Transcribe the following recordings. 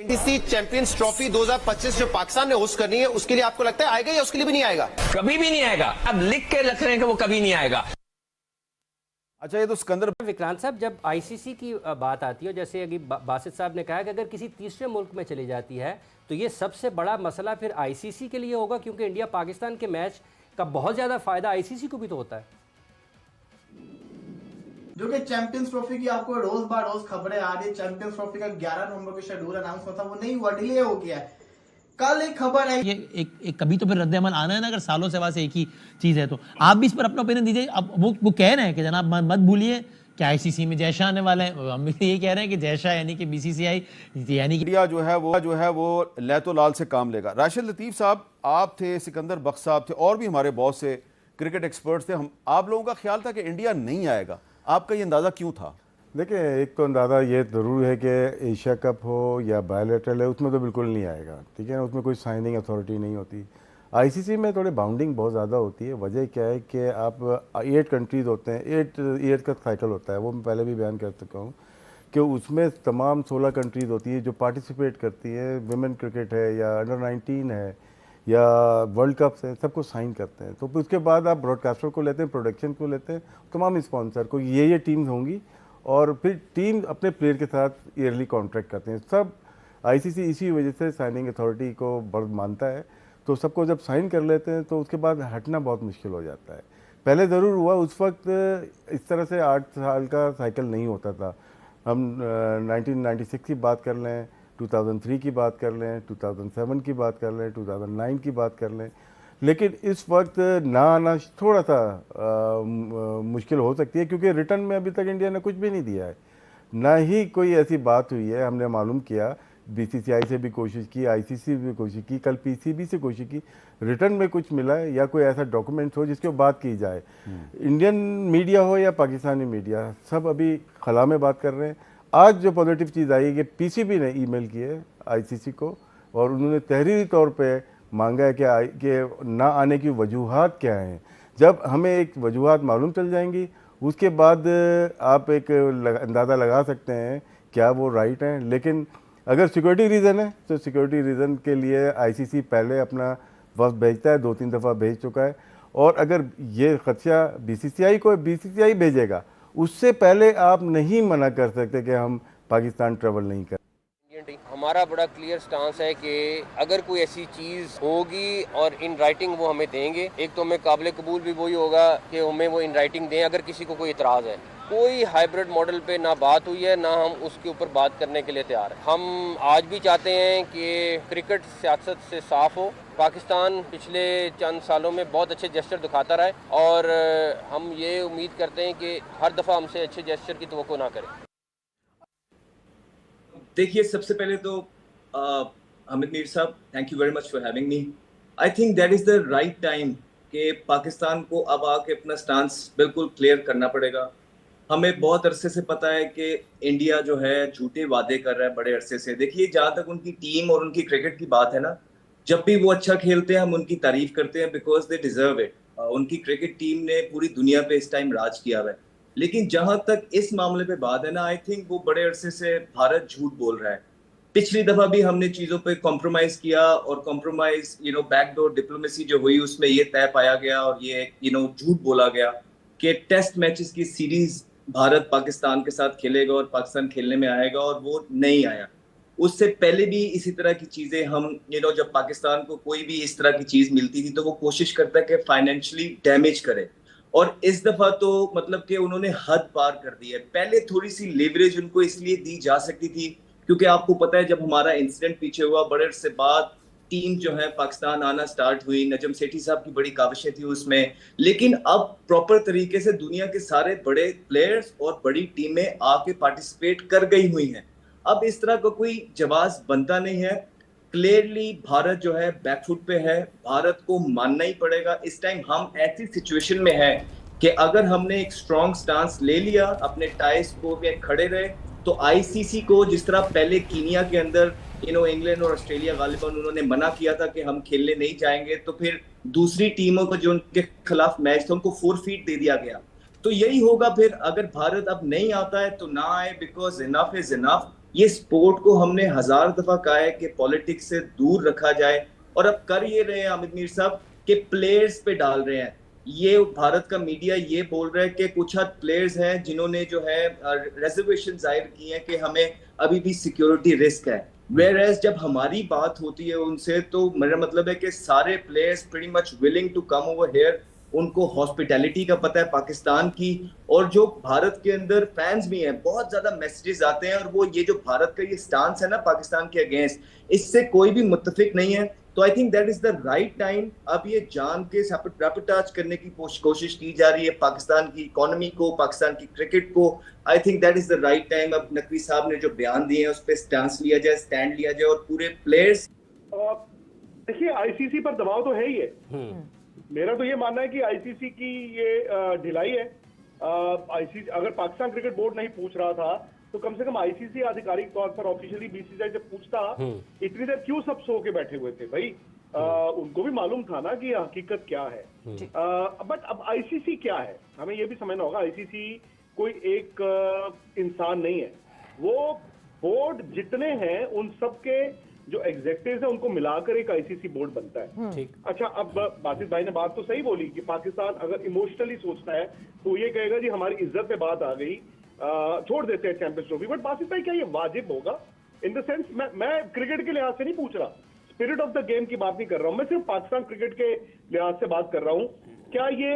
NTC champions trophy 2025 जो पाकिस्तान ने host करनी है, उसके लिए आपको लगता है आएगा या उसके लिए भी नहीं आएगा? कभी भी नहीं आएगा। अब लिख के रख रहे हैं कि वो कभी नहीं आएगा। अच्छा, ये तो सिकंदर विक्रांत साहब, जब आईसीसी की बात आती है, जैसे अभी बासित साहब ने कहा कि अगर किसी तीसरे मुल्क में चली जाती है तो ये सबसे बड़ा मसला फिर आईसीसी के लिए होगा, क्योंकि इंडिया पाकिस्तान के मैच का बहुत ज़्यादा फायदा आईसीसी को भी तो होता है। जो कि चैंपियंस ट्रॉफी की आपको रोज बार रोज खबरें आ रही है। चैंपियंस ट्रॉफी का 11 नवंबर को शेड्यूल अनाउंस होता, वो नहीं हुआ, डिले हो गया है। कल एक खबर है, ये एक कभी तो फिर रद्द अमल आना है ना, अगर सालों से वास्ते एक ही चीज है तो आप भी इस पर अपना ओपिनियन दीजिए। अब वो कह रहे हैं कि जनाब मत भूलिए कि आईसीसी में जयशाह आने वाले हैं, हम भी ये कह रहे हैं कि जयशाह यानी कि बीसीसीआई यानी कि इंडिया जो है वो लैतो लाल से काम लेगा। राशिद लतीफ़ साहब, आप थे, सिकंदर बख्श साहब थे, और भी हमारे बहुत से क्रिकेट एक्सपर्ट्स थे। हम आप लोगों का ख्याल था कि इंडिया नहीं आएगा, आपका ये अंदाज़ा क्यों था? देखिए, एक तो अंदाज़ा ये ज़रूर है कि एशिया कप हो या बायलैटरल है, उसमें तो बिल्कुल नहीं आएगा, ठीक है ना। उसमें कोई साइनिंग अथॉरिटी नहीं होती। आईसीसी में थोड़ी बाउंडिंग बहुत ज़्यादा होती है। वजह क्या है कि आप 8 कंट्रीज़ होते हैं, 8 ईयर का साइकिल होता है, वो मैं पहले भी बयान कर चुका हूँ कि उसमें तमाम 16 कंट्रीज़ होती है जो पार्टिसिपेट करती है। विमेन क्रिकेट है या अंडर 19 है या वर्ल्ड कप्स है, सबको साइन करते हैं। तो उसके बाद आप ब्रॉडकास्टर को लेते हैं, प्रोडक्शन को लेते हैं, तमाम स्पॉन्सर को, ये टीम्स होंगी, और फिर टीम अपने प्लेयर के साथ ईयरली कॉन्ट्रैक्ट करते हैं। सब आईसीसी इसी वजह से साइनिंग अथॉरिटी को बहुत मानता है। तो सबको जब साइन कर लेते हैं तो उसके बाद हटना बहुत मुश्किल हो जाता है। पहले ज़रूर हुआ, उस वक्त इस तरह से 8 साल का साइकिल नहीं होता था। हम 1996 की बात कर लें, 2003 की बात कर लें, 2007 की बात कर लें, 2009 की बात कर लें, लेकिन इस वक्त ना आना थोड़ा सा मुश्किल हो सकती है, क्योंकि रिटर्न में अभी तक इंडिया ने कुछ भी नहीं दिया है, ना ही कोई ऐसी बात हुई है। हमने मालूम किया, बीसीसीआई से भी कोशिश की, आईसीसी भी कोशिश की, कल पीसीबी से कोशिश की, रिटर्न में कुछ मिला है या कोई ऐसा डॉक्यूमेंट हो जिसके बात की जाए। इंडियन मीडिया हो या पाकिस्तानी मीडिया, सब अभी खला में बात कर रहे हैं। आज जो पॉजिटिव चीज़ आई है कि पीसीबी ने ईमेल की है आईसीसी को, और उन्होंने तहरीरी तौर पे मांगा है कि ना आने की वजूहात क्या हैं। जब हमें एक वजूहात मालूम चल जाएंगी, उसके बाद आप एक अंदाज़ा लगा सकते हैं क्या वो राइट हैं। लेकिन अगर सिक्योरिटी रीज़न है तो सिक्योरिटी रीज़न के लिए आईसीसी पहले अपना वक्त भेजता है, 2-3 दफ़ा भेज चुका है। और अगर ये खदशा बीसीसीआई को बीसीसीआई भेजेगा, उससे पहले आप नहीं मना कर सकते कि हम पाकिस्तान ट्रेवल नहीं करें। हमारा बड़ा क्लियर स्टांस है कि अगर कोई ऐसी चीज होगी और इन राइटिंग वो हमें देंगे, एक तो हमें काबिल कबूल भी वही होगा कि हमें वो इन राइटिंग दें। अगर किसी को कोई इतराज है, कोई हाइब्रिड मॉडल पे ना बात हुई है, ना हम उसके ऊपर बात करने के लिए तैयार हैं। हम आज भी चाहते हैं कि क्रिकेट सियासत से साफ हो। पाकिस्तान पिछले चंद सालों में बहुत अच्छे जेस्चर दिखाता रहा है, और हम ये उम्मीद करते हैं कि हर दफ़ा हमसे अच्छे जेस्चर की तवक्को ना करें। देखिए, सबसे पहले तो हामिद मीर साहब, thank you very much for having me. I think that is the right time कि पाकिस्तान को अब आके अपना स्टांस बिल्कुल क्लियर करना पड़ेगा। हमें बहुत अरसे से पता है कि इंडिया जो है झूठे वादे कर रहा है बड़े अरसे से। देखिए, जहाँ तक उनकी टीम और उनकी क्रिकेट की बात है ना, जब भी वो अच्छा खेलते हैं हम उनकी तारीफ करते हैं, बिकॉज दे डिजर्व इट। उनकी क्रिकेट टीम ने पूरी दुनिया पे इस टाइम राज किया हुआ है। लेकिन जहां तक इस मामले पे बात है ना, आई थिंक वो बड़े अरसे से भारत झूठ बोल रहा है। पिछली दफा भी हमने चीजों पे कॉम्प्रोमाइज किया, और कॉम्प्रोमाइज बैकडोर डिप्लोमेसी जो हुई उसमें ये तय पाया गया और ये झूठ बोला गया कि टेस्ट मैचेस की सीरीज भारत पाकिस्तान के साथ खेलेगा और पाकिस्तान खेलने में आएगा, और वो नहीं आया। उससे पहले भी इसी तरह की चीजें हम जब पाकिस्तान को कोई भी इस तरह की चीज मिलती थी तो वो कोशिश करता है कि फाइनेंशियली डैमेज करे, और इस दफा तो मतलब कि उन्होंने हद पार कर दी है। पहले थोड़ी सी लेवरेज उनको इसलिए दी जा सकती थी क्योंकि आपको पता है जब हमारा इंसिडेंट पीछे हुआ, बड़े अरसे बाद टीम जो है पाकिस्तान आना स्टार्ट हुई, नजम सेठी साहब की बड़ी काविशें थी उसमें, लेकिन अब प्रॉपर तरीके से दुनिया के सारे बड़े प्लेयर्स और बड़ी टीमें आके पार्टिसिपेट कर गई हुई हैं। अब इस तरह का कोई जवाब बनता नहीं है। क्लियरली भारत जो है बैकफुट पे है, भारत को मानना ही पड़ेगा। इस टाइम हम ऐसी सिचुएशन में है कि अगर हमने एक स्ट्रॉन्ग स्टांस ले लिया, अपने टाइस को भी खड़े रहे, तो आईसीसी को जिस तरह पहले कीनिया के अंदर इंग्लैंड और ऑस्ट्रेलिया गालिबन उन्होंने मना किया था कि हम खेलने नहीं जाएंगे, तो फिर दूसरी टीमों को जो उनके खिलाफ मैच था उनको फोरफीट दे दिया गया। तो यही होगा फिर, अगर भारत अब नहीं आता है तो ना आए, बिकॉज इनफ इज इनफ। ये स्पोर्ट को हमने 1000 दफा कहा है कि पॉलिटिक्स से दूर रखा जाए, और अब कर ये रहे हैं अमित मीर साहब कि प्लेयर्स पे डाल रहे हैं। ये भारत का मीडिया ये बोल रहा है कि कुछ हद प्लेयर्स हैं जिन्होंने जो है रिजर्वेशन जाहिर की है कि हमें अभी भी सिक्योरिटी रिस्क है, वेयर एज जब हमारी बात होती है उनसे तो मेरा मतलब है कि सारे players pretty much willing to come over here. उनको हॉस्पिटैलिटी का पता है पाकिस्तान की, और जो भारत के अंदर फैंस भी हैं, बहुत ज्यादा मैसेजेस आते हैं, और वो ये जो भारत का ये स्टांस है ना पाकिस्तान के अगेंस्ट, इससे कोई भी मुत्तफिक नहीं है। तो I think that is the right time. अब ये जान के सैबोटेज करने की कोशिश की जा रही है पाकिस्तान की इकोनॉमी को, पाकिस्तान की क्रिकेट को। I think that is the right time. अब नकवी साहब ने जो बयान दिए हैं उस पर स्टैंड लिया जाए, और पूरे प्लेयर्स। देखिए आईसीसी पर दबाव तो है ही है। मेरा तो ये मानना है कि आईसीसी की ये ढिलाई है। आईसीसी अगर पाकिस्तान क्रिकेट बोर्ड नहीं पूछ रहा था तो कम से कम आईसीसी आधिकारिक तौर पर ऑफिशियली बीसीसीआई से पूछता। इतनी देर क्यों सब सो के बैठे हुए थे भाई? उनको भी मालूम था ना कि हकीकत क्या है। बट अब आईसीसी क्या है, हमें ये भी समझना होगा। आईसीसी कोई एक इंसान नहीं है, वो बोर्ड जितने हैं उन सबके जो एग्जेक्टिव्स है उनको मिलाकर एक आईसीसी बोर्ड बनता है। ठीक। अच्छा, अब बासित भाई ने बात तो सही बोली कि पाकिस्तान अगर इमोशनली सोचता है तो ये कहेगा जी हमारी इज्जत पे बात आ गई, छोड़ देते हैं चैंपियंस ट्रॉफी। बट बासित भाई क्या ये वाजिब होगा? इन द सेंस मैं क्रिकेट के लिहाज से नहीं पूछ रहा, स्पिरिट ऑफ द गेम की बात नहीं कर रहा हूं, मैं सिर्फ पाकिस्तान क्रिकेट के लिहाज से बात कर रहा हूं। क्या ये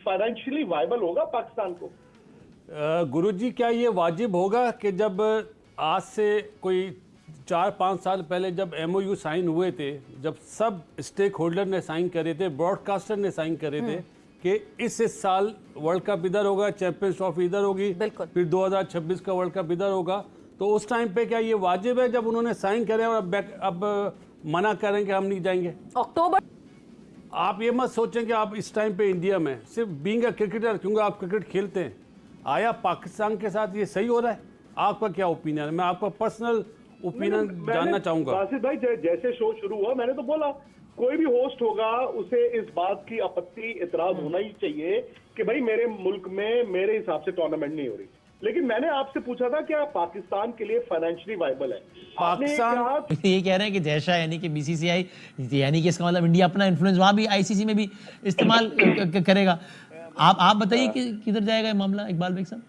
फाइनेंशियली वायबल होगा पाकिस्तान को? गुरुजी, क्या ये वाजिब होगा कि जब आज से कोई 4-5 साल पहले जब MOU साइन हुए थे, जब सब स्टेक होल्डर ने साइन करे थे, ब्रॉडकास्टर ने साइन करे थे कि इस साल वर्ल्ड कप इधर होगा, चैंपियंस ट्रॉफी इधर होगी, फिर 2026 का वर्ल्ड कप इधर होगा, तो उस टाइम पे क्या ये वाजिब है जब उन्होंने साइन करे और अब मना करें कि हम नहीं जाएंगे? अक्टूबर। आप ये मत सोचें कि आप इस टाइम पे इंडिया में सिर्फ बीइंग अ क्रिकेटर, क्योंकि आप क्रिकेट खेलते हैं, आया पाकिस्तान के साथ ये सही हो रहा है? आपका क्या ओपिनियन है? मैं आपका पर्सनल ओपिनियन जानना चाहूंगा। बासित भाई, जैसे शो शुरू हुआ मैंने तो बोला कोई भी होस्ट होगा उसे इस बात की आपत्ति इतराज होना ही चाहिए कि भाई मेरे मुल्क में मेरे हिसाब से टूर्नामेंट नहीं हो रही। लेकिन मैंने आपसे पूछा था क्या पाकिस्तान के लिए फाइनेंशियली वायबल है? पाकिस्तान ये कह रहे हैं कि जैशा यानी कि बीसीसीआई, यानी कि इसका मतलब इंडिया अपना इन्फ्लुएंस वहां भी आईसीसी में भी इस्तेमाल करेगा। आप बताइए कि किधर जाएगा ये मामला, इकबाल बेग साहब?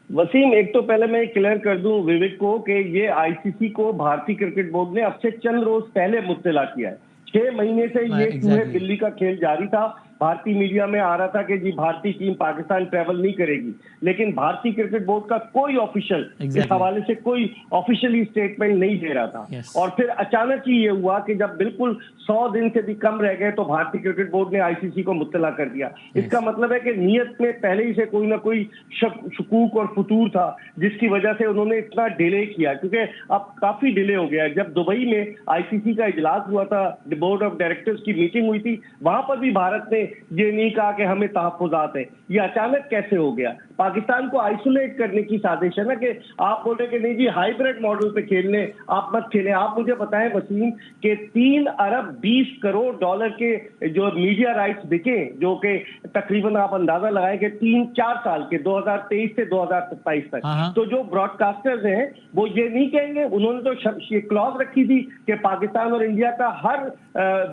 वसीम, एक तो पहले मैं क्लियर कर दूं विवेक को कि ये आईसीसी को भारतीय क्रिकेट बोर्ड ने अब से चंद रोज पहले मुत्तला किया है। 6 महीने से ये चूहे बिल्ली का खेल जारी था। भारतीय मीडिया में आ रहा था कि जी भारतीय टीम पाकिस्तान ट्रैवल नहीं करेगी, लेकिन भारतीय क्रिकेट बोर्ड का कोई ऑफिशियल इस हवाले से कोई ऑफिशियली स्टेटमेंट नहीं दे रहा था। और फिर अचानक ही ये हुआ कि जब बिल्कुल 100 दिन से भी कम रह गए तो भारतीय क्रिकेट बोर्ड ने आईसीसी को मुत्तला कर दिया। इसका मतलब है कि नीयत में पहले ही से कोई ना कोई शकूक और फतूर था, जिसकी वजह से उन्होंने इतना डिले किया, क्योंकि अब काफी डिले हो गया। जब दुबई में आईसीसी का इजलास हुआ था, बोर्ड ऑफ डायरेक्टर्स की मीटिंग हुई थी, वहां पर भी भारत ने ये नहीं कहा कि हमें तहफ्फुज़ात है। ये अचानक कैसे हो गया? पाकिस्तान को आइसोलेट करने की साजिश है ना, कि आप बोले कि नहीं जी हाइब्रिड मॉडल पे खेलने, आप मत खेलें। आप मुझे बताएं वसीम कि 3 अरब 20 करोड़ डॉलर के जो मीडिया राइट्स बिके, जो कि तकरीबन आप अंदाजा लगाएं कि 3-4 साल के 2023 से 2027 तक, तो जो ब्रॉडकास्टर्स हैं वो ये नहीं कहेंगे, उन्होंने तो ये क्लॉज रखी थी कि पाकिस्तान और इंडिया का हर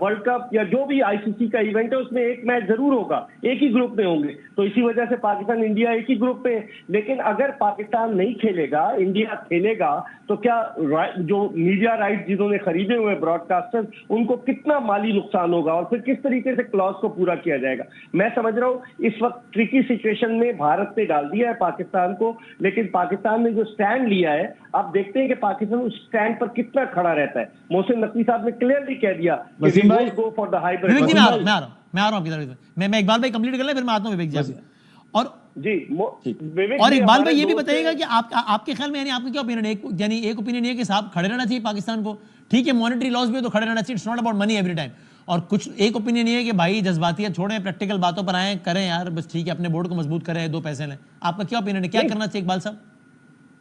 वर्ल्ड कप या जो भी आईसीसी का इवेंट है उसमें एक मैच जरूर होगा, एक ही ग्रुप में होंगे। तो इसी वजह से पाकिस्तान इंडिया एक ही ग्रुप में। लेकिन अगर पाकिस्तान नहीं खेलेगा, इंडिया खेलेगा, तो क्या जो मीडिया राइट जिन्होंने खरीदे हुए ब्रॉडकास्टर्स, उनको कितना माली नुकसान होगा और फिर किस तरीके से क्लॉज को पूरा किया जाएगा? मैं समझ रहा हूं इस वक्त ट्रिकी सिचुएशन में भारत ने डाल दिया है पाकिस्तान को, लेकिन पाकिस्तान ने जो स्टैंड लिया है, आप देखते हैं कि पाकिस्तान उस स्टैंड पर कितना खड़ा रहता है। मोहसिन नकवी साहब ने क्लियरली कह दिया गो फॉर द हाइब्रिड। मैं आ रहा हूं आपकी तरफ। मैं इकबाल भाई कंप्लीट कर ले, फिर मैं आता हूं विवेक जी। और इकबाल भाई ये भी बताइएगा कि आपके ख्याल में, यानी आपका क्या ओपिनियन है? यानी एक ओपिनियन ये कि साहब खड़े रहना चाहिए पाकिस्तान को, ठीक है मॉनेटरी लॉस भी तो खड़े रहना चाहिए, it's not about money every time. और कुछ एक ओपिनियन ये है कि भाई जज्बातियात छोड़ें, प्रैक्टिकल बातों पर आए, करें यार बस, ठीक है अपने बोर्ड को मजबूत करें, 2 पैसे लें। आपका क्या ओपिनियन है, क्या करना चाहिए इकबाल साहब?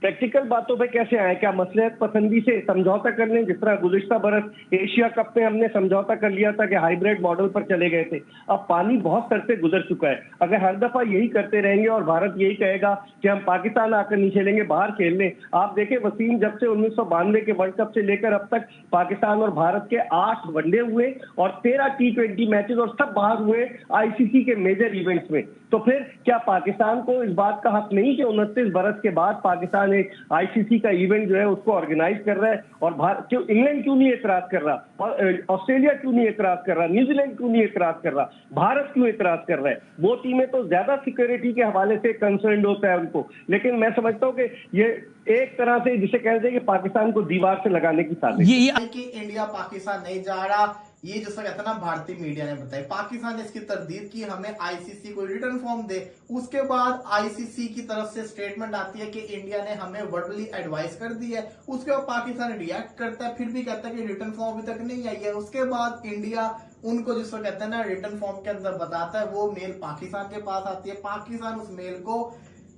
प्रैक्टिकल बातों पे कैसे आए? क्या मसलहत पसंदी से समझौता कर लें, जिस तरह गुज़िश्ता बरस एशिया कप में हमने समझौता कर लिया था कि हाइब्रिड मॉडल पर चले गए थे। अब पानी बहुत सर से गुजर चुका है। अगर हर दफा यही करते रहेंगे और भारत यही कहेगा कि हम पाकिस्तान आकर नहीं खेलेंगे, बाहर खेल लें। आप देखें वसीम, जब से 1992 के वर्ल्ड कप से लेकर अब तक पाकिस्तान और भारत के 8 वनडे हुए और 13 T20 मैचेस, और सब बाहर हुए आईसीसी के मेजर इवेंट्स में। तो फिर क्या पाकिस्तान को इस बात का हक नहीं कि 29 बरस के बाद पाकिस्तान एक आईसीसी का इवेंट जो है उसको ऑर्गेनाइज कर रहा है? और क्यों इंग्लैंड क्यों नहीं एतराज कर रहा? और ऑस्ट्रेलिया क्यों नहीं एतराज कर रहा? न्यूजीलैंड क्यों नहीं एतराज कर रहा? भारत क्यों एतराज कर रहा है? वो टीमें तो ज्यादा सिक्योरिटी के हवाले से कंसर्न होता है उनको। लेकिन मैं समझता हूँ कि ये एक तरह से जिसे कहते हैं कि पाकिस्तान को दीवार से लगाने की साजिश कि इंडिया पाकिस्तान नहीं जा रहा, ये जो कहता ना भारतीय मीडिया ने बताया। पाकिस्तान ने इसकी तरदीद की, हमें आईसीसी को रिटर्न फॉर्म दे। उसके बाद आईसीसी की तरफ से स्टेटमेंट आती है कि इंडिया ने हमें वर्बली एडवाइस कर दी है। उसके बाद पाकिस्तान रिएक्ट करता है, फिर भी कहता है कि रिटर्न फॉर्म अभी तक नहीं आई है। उसके बाद इंडिया उनको जिसको कहते हैं ना रिटर्न फॉर्म के अंदर बताता है, वो मेल पाकिस्तान के पास आती है। पाकिस्तान उस मेल को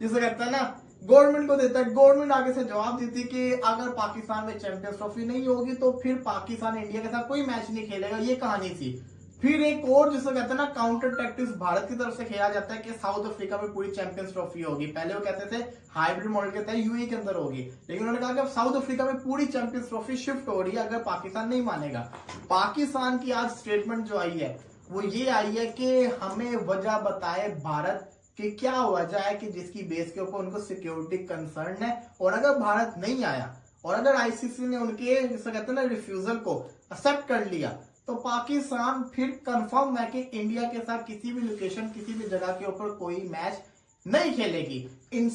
जिसे कहते हैं ना गवर्नमेंट को देता है। गवर्नमेंट आगे से जवाब देती है कि अगर पाकिस्तान में चैंपियंस ट्रॉफी नहीं होगी तो फिर पाकिस्तान इंडिया के साथ कोई मैच नहीं खेलेगा। ये कहानी थी। फिर एक और जिसे कहते हैं ना काउंटर टैक्टिक्स भारत की तरफ से खेला जाता है कि साउथ अफ्रीका में पूरी चैंपियंस ट्रॉफी होगी। पहले वो कहते थे हाइब्रिड मॉडल के तहत यूएई के अंदर होगी, लेकिन उन्होंने कहा कि अब साउथ अफ्रीका में पूरी चैंपियंस ट्रॉफी शिफ्ट हो रही है अगर पाकिस्तान नहीं मानेगा। पाकिस्तान की आज स्टेटमेंट जो आई है वो ये आई है कि हमें वजह बताए भारत कि क्या वजह है कि जिसकी बेस के ऊपर उनको सिक्योरिटी कंसर्न है। और अगर भारत नहीं आया और अगर आईसीसी ने उनके जिसे कहते हैं ना रिफ्यूजल को एक्सेप्ट कर लिया तो पाकिस्तान फिर कंफर्म है कि इंडिया के साथ किसी भी लोकेशन किसी भी जगह के ऊपर कोई मैच नहीं खेलेगी। इन